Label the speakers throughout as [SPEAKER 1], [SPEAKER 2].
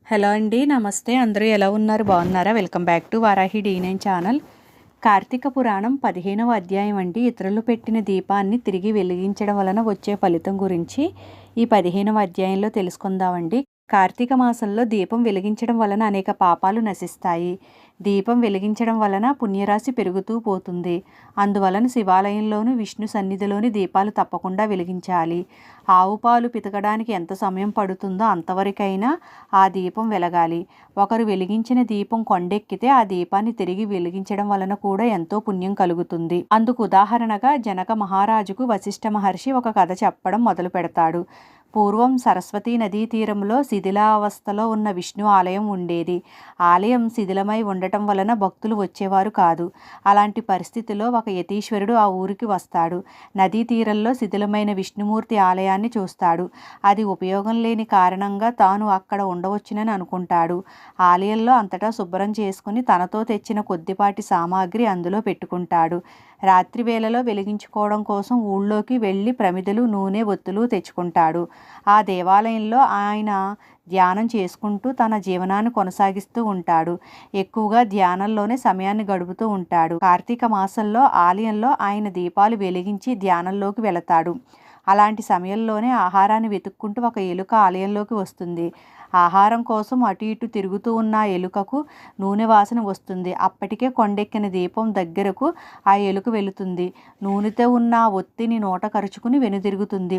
[SPEAKER 1] Hello అండి, నమస్తే. అందరూ ఎలా ఉన్నారు? బాగున్నారా? Welcome back to Varahi D9 channel. Karthika Puranam 15వ అధ్యాయం అండి. ఇతరులు పెట్టిన దీపాన్ని తిరిగి వెలిగించడం వలన వచ్చే ఫలితం గురించి ఈ 15వ అధ్యాయంలో తెలుసుకుందామండి. కార్తీక మాసంలో దీపం వెలిగించడం వలన అనేక పాపాలు నశిస్తాయి. దీపం వెలిగించడం వలన పుణ్యరాశి పెరుగుతూ పోతుంది. అందువలన శివాలయంలోను విష్ణు సన్నిధిలోని దీపాలు తప్పకుండా వెలిగించాలి. ఆవు పాలు పితకడానికి ఎంత సమయం పడుతుందో అంతవరకైనా ఆ దీపం వెలగాలి. ఒకరు వెలిగించిన దీపం కొండెక్కితే ఆ దీపాన్ని తిరిగి వెలిగించడం వలన కూడా ఎంతో పుణ్యం కలుగుతుంది. అందుకు ఉదాహరణగా జనక మహారాజుకు వశిష్ఠ మహర్షి ఒక కథ చెప్పడం మొదలు పెడతాడు. పూర్వం సరస్వతీ నదీ తీరంలో శిథిలావస్థలో ఉన్న విష్ణు ఆలయం ఉండేది. ఆలయం శిథిలమై ఉండటం వలన భక్తులు వచ్చేవారు కాదు. అలాంటి పరిస్థితిలో ఒక యతీశ్వరుడు ఆ ఊరికి వస్తాడు. నదీ తీరంలో శిథిలమైన విష్ణుమూర్తి ఆలయాన్ని చూస్తాడు. అది ఉపయోగం లేని కారణంగా తాను అక్కడ ఉండవచ్చునని అనుకుంటాడు. ఆలయంలో అంతటా శుభ్రం చేసుకుని తనతో తెచ్చిన కొద్దిపాటి సామాగ్రి అందులో పెట్టుకుంటాడు. రాత్రి వేళలో వెలిగించుకోవడం కోసం ఊళ్ళోకి వెళ్ళి ప్రమిదలు, నూనె, ఒత్తులు తెచ్చుకుంటాడు. ఆ దేవాలయంలో ఆయన ధ్యానం చేసుకుంటూ తన జీవనాన్ని కొనసాగిస్తూ ఉంటాడు. ఎక్కువగా ధ్యానంలోనే సమయాన్ని గడుపుతూ ఉంటాడు. కార్తీక మాసంలో ఆలయంలో ఆయన దీపాలు వెలిగించి ధ్యానంలోకి వెళతాడు. అలాంటి సమయంలోనే ఆహారాన్ని వెతుక్కుంటూ ఒక ఎలుక ఆలయంలోకి వస్తుంది. ఆహారం కోసం అటు ఇటు తిరుగుతూ ఉన్న ఎలుకకు నూనె వాసన వస్తుంది. అప్పటికే కొండెక్కిన దీపం దగ్గరకు ఆ ఎలుక వెళుతుంది. నూనెతో ఉన్న ఒత్తిని నోట కరుచుకుని వెనుదిరుగుతుంది.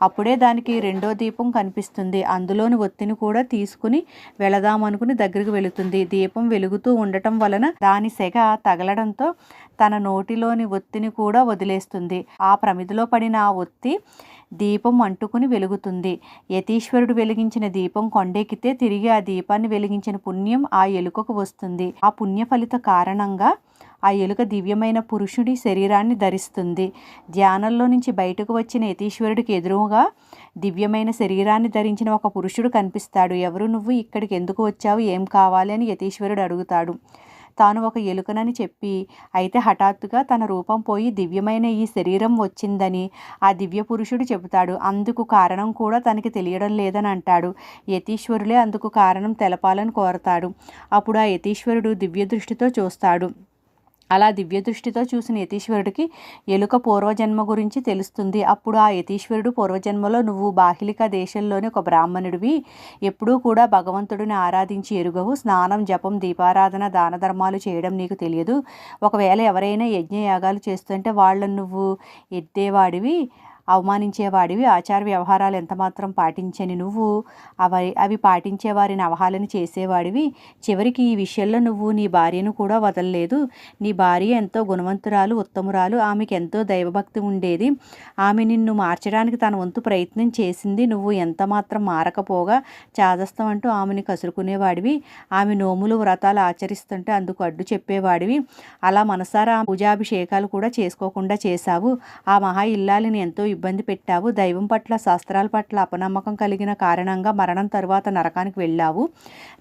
[SPEAKER 1] అప్పుడే దానికి రెండో దీపం కనిపిస్తుంది. అందులోని ఒత్తిని కూడా తీసుకుని వెళదామనుకుని దగ్గరకు వెళుతుంది. దీపం వెలుగుతూ ఉండటం వలన దాని సెగ తగలడంతో తన నోటిలోని ఒత్తిని కూడా వదిలేస్తుంది. ఆ ప్రమిదలో పడిన ఆ ఒత్తి దీపం అంటుకుని వెలుగుతుంది. యతీశ్వరుడు వెలిగించిన దీపం కొండెక్కితే తిరిగి ఆ దీపాన్ని వెలిగించిన పుణ్యం ఆ ఎలుకకు వస్తుంది. ఆ పుణ్య ఫలిత కారణంగా ఆ ఎలుక దివ్యమైన పురుషుడి శరీరాన్ని ధరిస్తుంది. ధ్యానంలో నుంచి బయటకు వచ్చిన యతీశ్వరుడికి ఎదురుగా దివ్యమైన శరీరాన్ని ధరించిన ఒక పురుషుడు కనిపిస్తాడు. ఎవరు నువ్వు? ఇక్కడికి ఎందుకు వచ్చావు? ఏం కావాలి అని యతీశ్వరుడు అడుగుతాడు. తాను ఒక ఎలుకనని చెప్పి, అయితే హఠాత్తుగా తన రూపం పోయి దివ్యమైన ఈ శరీరం వచ్చిందని ఆ దివ్య పురుషుడు చెబుతాడు. అందుకు కారణం కూడా తనకి తెలియడం లేదని అంటాడు. యతీశ్వరులే అందుకు కారణం తెలపాలని కోరతాడు. అప్పుడు ఆ యతీశ్వరుడు దివ్య దృష్టితో చూస్తాడు. అలా దివ్య దృష్టితో చూసిన యతీశ్వరుడికి ఎలుక పూర్వజన్మ గురించి తెలుస్తుంది. అప్పుడు ఆ యతీశ్వరుడు, పూర్వజన్మలో నువ్వు బాహిలిక దేశంలోని ఒక బ్రాహ్మణుడివి, ఎప్పుడూ కూడా భగవంతుడిని ఆరాధించి ఎరుగవు, స్నానం, జపం, దీపారాధన, దాన ధర్మాలు చేయడం నీకు తెలియదు. ఒకవేళ ఎవరైనా యజ్ఞయాగాలు చేస్తుంటే వాళ్ళను నువ్వు ఎద్దేవాడివి, అవమానించేవాడివి. ఆచార వ్యవహారాలు ఎంతమాత్రం పాటించని నువ్వు అవి పాటించే వారిని అవహేళన చేసేవాడివి. చివరికి ఈ విషయంలో నువ్వు నీ భార్యను కూడా వదలలేదు. నీ భార్య ఎంతో గుణవంతురాలు, ఉత్తమురాలు. ఆమెకి ఎంతో దైవభక్తి ఉండేది. ఆమె నిన్ను మార్చడానికి తన వంతు ప్రయత్నం చేసింది. నువ్వు ఎంత మాత్రం మారకపోగా చాదస్తం అంటూ ఆమెను కసురుకునేవాడివి. ఆమె నోములు, వ్రతాలు ఆచరిస్తుంటే అందుకు అడ్డు చెప్పేవాడివి. అలా మనసారా పూజాభిషేకాలు కూడా చేసుకోకుండా చేశావు. ఆ మహా ఇల్లాలిని ఎంతో ఇబ్బంది పెట్టావు. దైవం పట్ల, శాస్త్రాల పట్ల అపనమ్మకం కలిగిన కారణంగా మరణం తరువాత నరకానికి వెళ్ళావు.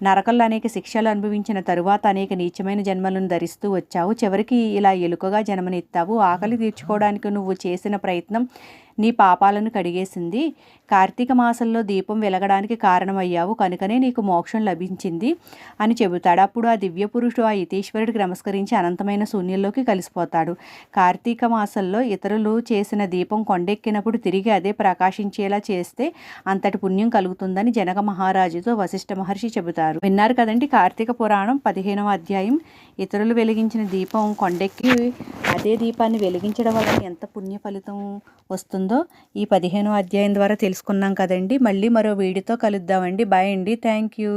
[SPEAKER 1] నరకంలో అనేక శిక్షలు అనుభవించిన తరువాత అనేక నీచమైన జన్మలను ధరిస్తూ వచ్చావు. చివరికి ఇలా ఎలుకగా జన్మనెత్తావు. ఆకలి తీర్చుకోవడానికి నువ్వు చేసిన ప్రయత్నం నీ పాపాలను కడిగేసింది. కార్తీక మాసంలో దీపం వెలగడానికి కారణమయ్యావు కనుకనే నీకు మోక్షం లభించింది అని చెబుతాడు. అప్పుడు ఆ దివ్య పురుషుడు ఆ యతీశ్వరుడికి నమస్కరించి అనంతమైన శూన్యంలోకి కలిసిపోతాడు. కార్తీక మాసంలో ఇతరులు చేసిన దీపం కొండెక్కినప్పుడు తిరిగి అదే ప్రకాశించేలా చేస్తే అంతటి పుణ్యం కలుగుతుందని జనక మహారాజుతో వశిష్ఠ మహర్షి చెబుతారు. విన్నారు కదండి, కార్తీక పురాణం 15వ అధ్యాయం. ఇతరులు వెలిగించిన దీపం కొండెక్కి అదే దీపాన్ని వెలిగించడం వల్ల ఎంత పుణ్య ఫలితం వస్తుందో ఈ 15వ అధ్యాయం ద్వారా తెలుసుకున్నాం కదండి. మళ్ళీ మరో వీడియోతో కలుద్దామండి. బాయ్ అండి, థ్యాంక్ యూ.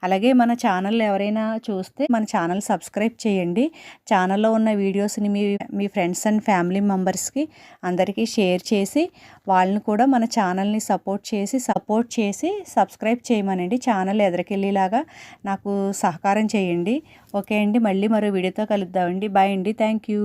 [SPEAKER 1] అలాగే మన ఛానల్ ఎవరైనా చూస్తే మన ఛానల్ సబ్స్క్రైబ్ చేయండి. ఛానల్లో ఉన్న వీడియోస్ని మీ ఫ్రెండ్స్ అండ్ ఫ్యామిలీ మెంబర్స్కి అందరికీ షేర్ చేసి వాళ్ళని కూడా మన ఛానల్ని సపోర్ట్ చేసి సబ్స్క్రైబ్ చేయమనండి. ఛానల్ ఎదరికెళ్ళేలాగా నాకు సహకారం చేయండి. ఓకే అండి, మళ్ళీ మరో వీడియోతో కలుద్దామండి. బాయ్ అండి, థ్యాంక్ యూ.